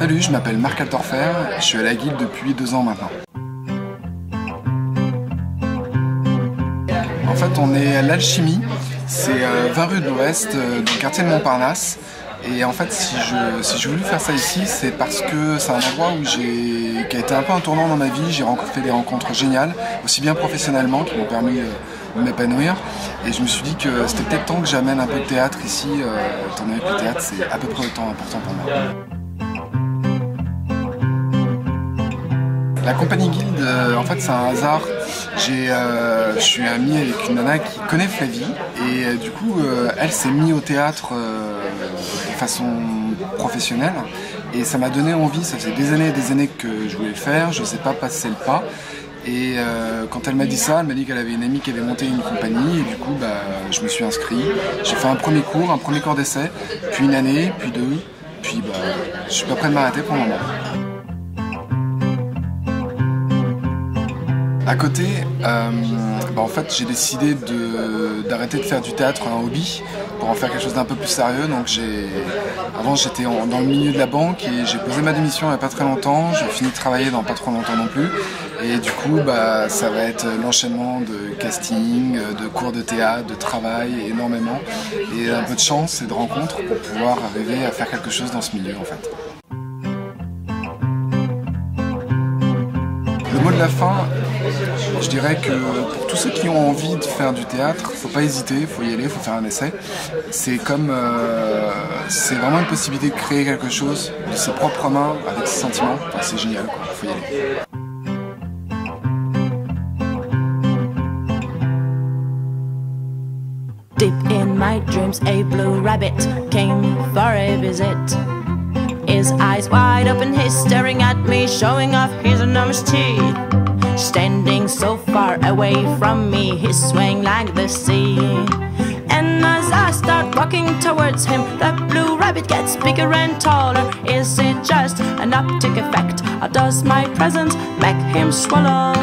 Salut, je m'appelle Marc Altorfer, je suis à la Guilde depuis 2 ans maintenant. En fait, on est à l'Alchimie, c'est 20 rue de l'Ouest, dans le quartier de Montparnasse. Et en fait, si j'ai voulu faire ça ici, c'est parce que c'est un endroit qui a été un peu un tournant dans ma vie. J'ai fait des rencontres géniales, aussi bien professionnellement, qui m'ont permis de m'épanouir. Et je me suis dit que c'était peut-être temps que j'amène un peu de théâtre ici, étant donné que le théâtre, c'est à peu près autant important pour moi. La compagnie Guilde, en fait, c'est un hasard. Je suis ami avec une nana qui connaît Flavie et du coup, elle s'est mise au théâtre de façon professionnelle et ça m'a donné envie. Ça faisait des années que je voulais le faire, je ne sais pas passer le pas. Et quand elle m'a dit ça, elle m'a dit qu'elle avait une amie qui avait monté une compagnie et du coup, je me suis inscrit. J'ai fait un premier corps d'essai, puis 1 année, puis 2, puis je suis pas prêt de m'arrêter pour le moment. À côté, en fait, j'ai décidé d'arrêter de faire du théâtre un hobby pour en faire quelque chose d'un peu plus sérieux. Donc avant, j'étais dans le milieu de la banque et j'ai posé ma démission il n'y a pas très longtemps. J'ai fini de travailler dans pas trop longtemps non plus. Et du coup, ça va être l'enchaînement de casting, de cours de théâtre, de travail énormément. Et un peu de chance et de rencontres pour pouvoir arriver à faire quelque chose dans ce milieu en fait. Le mot de la fin, je dirais que pour tous ceux qui ont envie de faire du théâtre, faut pas hésiter, il faut y aller, il faut faire un essai. C'est vraiment une possibilité de créer quelque chose de ses propres mains, avec ses sentiments. Enfin, c'est génial, il faut y aller. Deep in my dreams, a blue rabbit came for a visit. His eyes wide open, he's staring at me, showing off his enormous teeth. Standing so far away from me, he's swaying like the sea. And as I start walking towards him, the blue rabbit gets bigger and taller. Is it just an optic effect, or does my presence make him swallow?